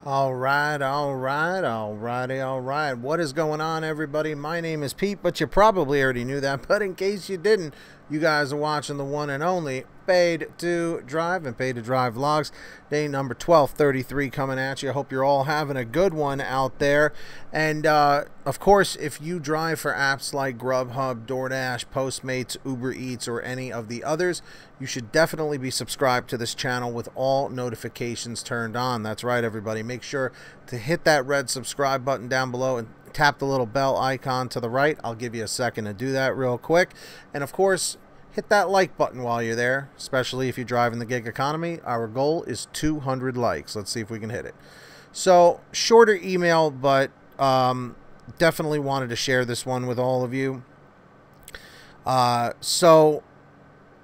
All right, all right, all righty, all right. What is going on, everybody? My name is Pete, but you probably already knew that. But in case you didn't, you guys are watching the one and only Paid to Drive and Paid to Drive vlogs. Day number 1233 coming at you. I hope you're all having a good one out there. And of course, if you drive for apps like GrubHub, DoorDash, Postmates, Uber Eats, or any of the others, you should definitely be subscribed to this channel with all notifications turned on. That's right, everybody. Make sure to hit that red subscribe button down below and tap the little bell icon to the right. I'll give you a second to do that real quick. And of course, hit that like button while you're there, especially if you drive in the gig economy. Our goal is 200 likes. Let's see if we can hit it. So, shorter email, but definitely wanted to share this one with all of you. So,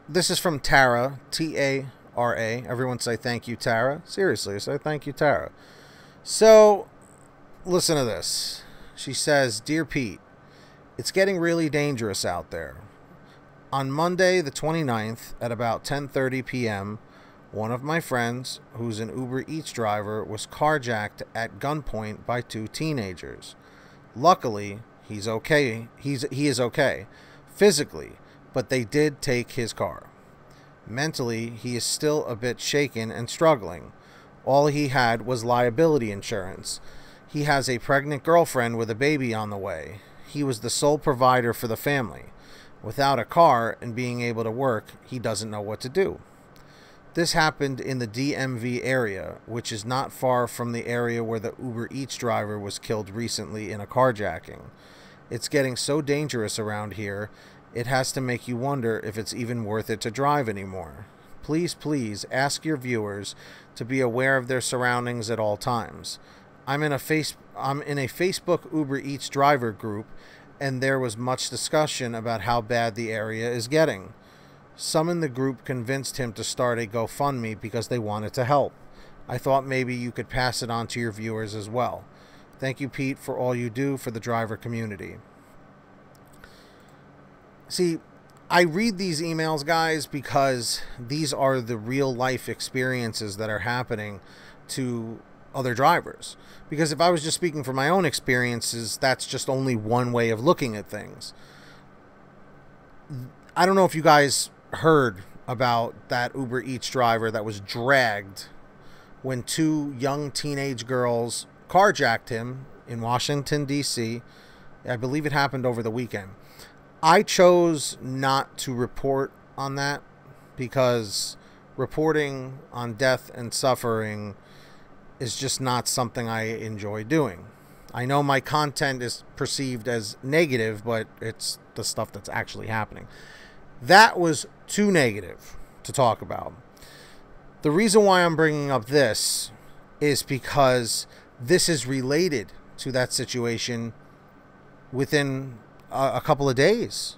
this is from Tara, T-A-R-A. Everyone say thank you, Tara. Seriously, say thank you, Tara. So, listen to this. She says, "Dear Pete, it's getting really dangerous out there. On Monday the 29th at about 10:30 p.m., one of my friends, who's an Uber Eats driver, was carjacked at gunpoint by two teenagers. Luckily, he is okay physically, but they did take his car. Mentally, he is still a bit shaken and struggling. All he had was liability insurance. He has a pregnant girlfriend with a baby on the way. He was the sole provider for the family. Without a car and being able to work, he doesn't know what to do. This happened in the DMV area, which is not far from the area where the Uber Eats driver was killed recently in a carjacking. It's getting so dangerous around here, it has to make you wonder if it's even worth it to drive anymore. Please, please ask your viewers to be aware of their surroundings at all times. I'm in a Facebook Uber Eats driver group, and there was much discussion about how bad the area is getting. Some in the group convinced him to start a GoFundMe because they wanted to help. I thought maybe you could pass it on to your viewers as well. Thank you, Pete, for all you do for the driver community." See, I read these emails, guys, because these are the real life experiences that are happening to other drivers. Because if I was just speaking from my own experiences, that's just only one way of looking at things. I don't know if you guys heard about that Uber Eats driver that was dragged when two young teenage girls carjacked him in Washington, D.C. I believe it happened over the weekend. I chose not to report on that because reporting on death and suffering is just not something I enjoy doing. I know my content is perceived as negative, but it's the stuff that's actually happening. That was too negative to talk about. The reason why I'm bringing up this is because this is related to that situation within a couple of days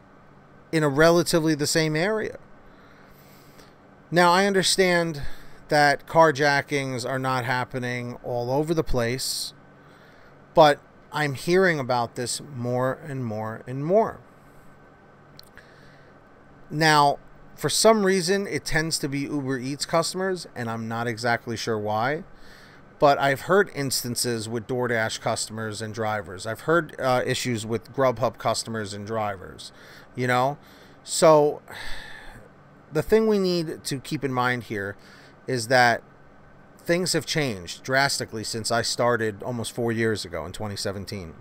in a relatively the same area. Now, I understand that carjackings are not happening all over the place, but I'm hearing about this more and more and more. Now, for some reason, it tends to be Uber Eats customers, and I'm not exactly sure why, but I've heard instances with DoorDash customers and drivers. I've heard issues with GrubHub customers and drivers, you know? So the thing we need to keep in mind here is that things have changed drastically since I started almost 4 years ago in 2017.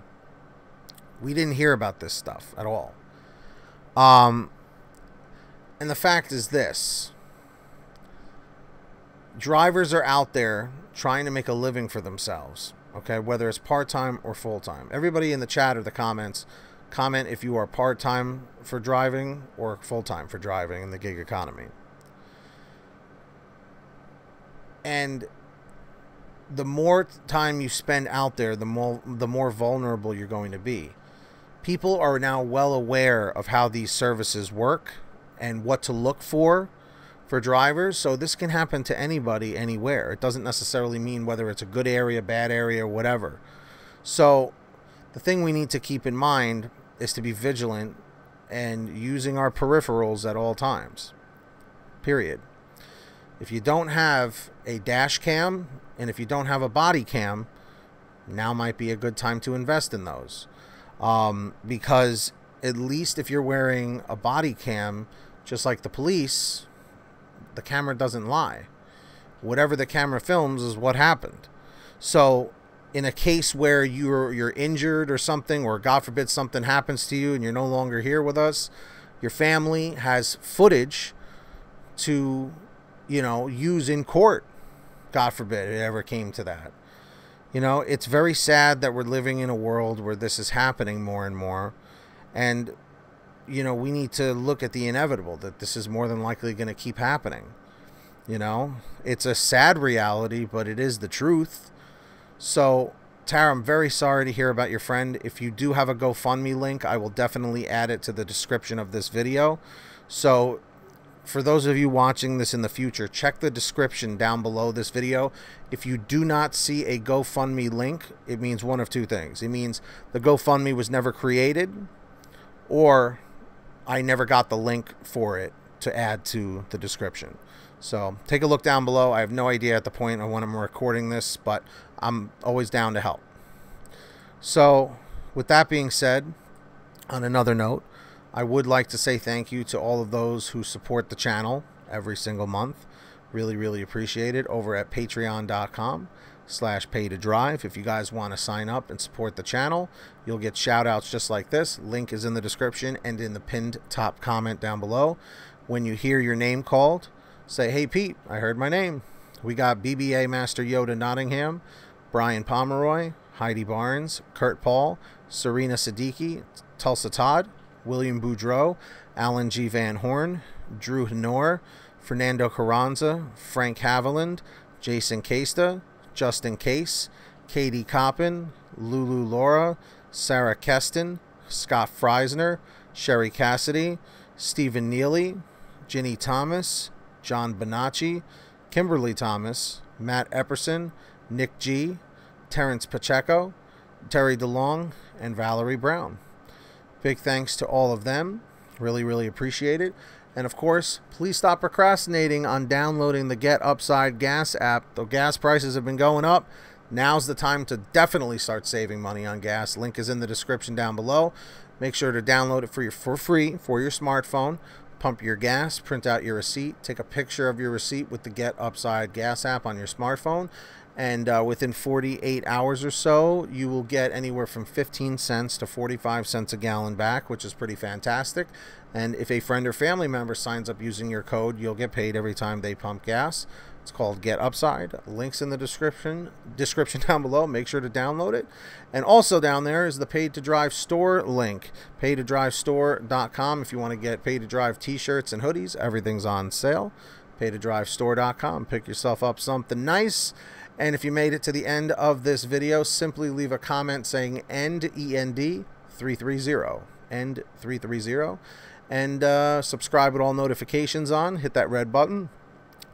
We didn't hear about this stuff at all. And the fact is this. Drivers are out there trying to make a living for themselves, okay? Whether it's part-time or full-time. Everybody in the chat or the comments, comment if you are part-time for driving or full-time for driving in the gig economy. And the more time you spend out there, the more vulnerable you're going to be. People are now well aware of how these services work and what to look for drivers. So this can happen to anybody, anywhere. It doesn't necessarily mean whether it's a good area, bad area, or whatever. So the thing we need to keep in mind is to be vigilant and using our peripherals at all times. Period. If you don't have a dash cam and if you don't have a body cam, now might be a good time to invest in those. Because at least if you're wearing a body cam, just like the police, the camera doesn't lie. Whatever the camera films is what happened. So in a case where you're injured or something, or God forbid something happens to you and you're no longer here with us, your family has footage to, you know, use in court. God forbid it ever came to that. You know, it's very sad that we're living in a world where this is happening more and more. And, you know, we need to look at the inevitable, that this is more than likely going to keep happening. You know, it's a sad reality, but it is the truth. So, Tara, I'm very sorry to hear about your friend. If you do have a GoFundMe link, I will definitely add it to the description of this video. So, for those of you watching this in the future, check the description down below this video. If you do not see a GoFundMe link, it means one of two things. It means the GoFundMe was never created, or I never got the link for it to add to the description. So take a look down below. I have no idea at the point of when I'm recording this, but I'm always down to help. So with that being said, on another note, I would like to say thank you to all of those who support the channel every single month. Really, really appreciate it. Over at patreon.com/PaidToDrive. If you guys want to sign up and support the channel, you'll get shout outs just like this. Link is in the description and in the pinned top comment down below. When you hear your name called, say, "Hey Pete, I heard my name." We got BBA Master Yoda Nottingham, Brian Pomeroy, Heidi Barnes, Kurt Paul, Serena Siddiqui, Tulsa Todd, William Boudreau, Alan G. Van Horn, Drew Honor, Fernando Carranza, Frank Haviland, Jason Casta, Justin Case, Katie Coppin, Lulu Laura, Sarah Keston, Scott Freisner, Sherry Cassidy, Stephen Neely, Ginny Thomas, John Bonacci, Kimberly Thomas, Matt Epperson, Nick G, Terrence Pacheco, Terry DeLong, and Valerie Brown. Big thanks to all of them. Really, really appreciate it. And of course, please stop procrastinating on downloading the Get Upside Gas app. The gas prices have been going up. Now's the time to definitely start saving money on gas. Link is in the description down below. Make sure to download it for free for your smartphone. Pump your gas, print out your receipt, take a picture of your receipt with the Get Upside Gas app on your smartphone. And within 48 hours or so, you will get anywhere from 15 cents to 45 cents a gallon back, which is pretty fantastic. And if a friend or family member signs up using your code, you'll get paid every time they pump gas. It's called Get Upside. Links in the description down below. Make sure to download it. And also down there is the Paid to Drive store link, PaidToDriveStore.com. If you want to get Paid to Drive t-shirts and hoodies, everything's on sale. PaidToDriveStore.com. Pick yourself up something nice. And if you made it to the end of this video, simply leave a comment saying END, END 330, END 330, and subscribe with all notifications on. Hit that red button.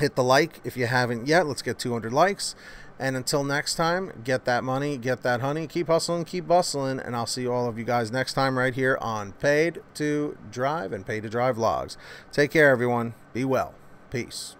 Hit the like if you haven't yet. Let's get 200 likes. And until next time, get that money, get that honey, keep hustling, keep bustling, and I'll see all of you guys next time right here on Paid to Drive and Paid to Drive Vlogs. Take care, everyone. Be well. Peace.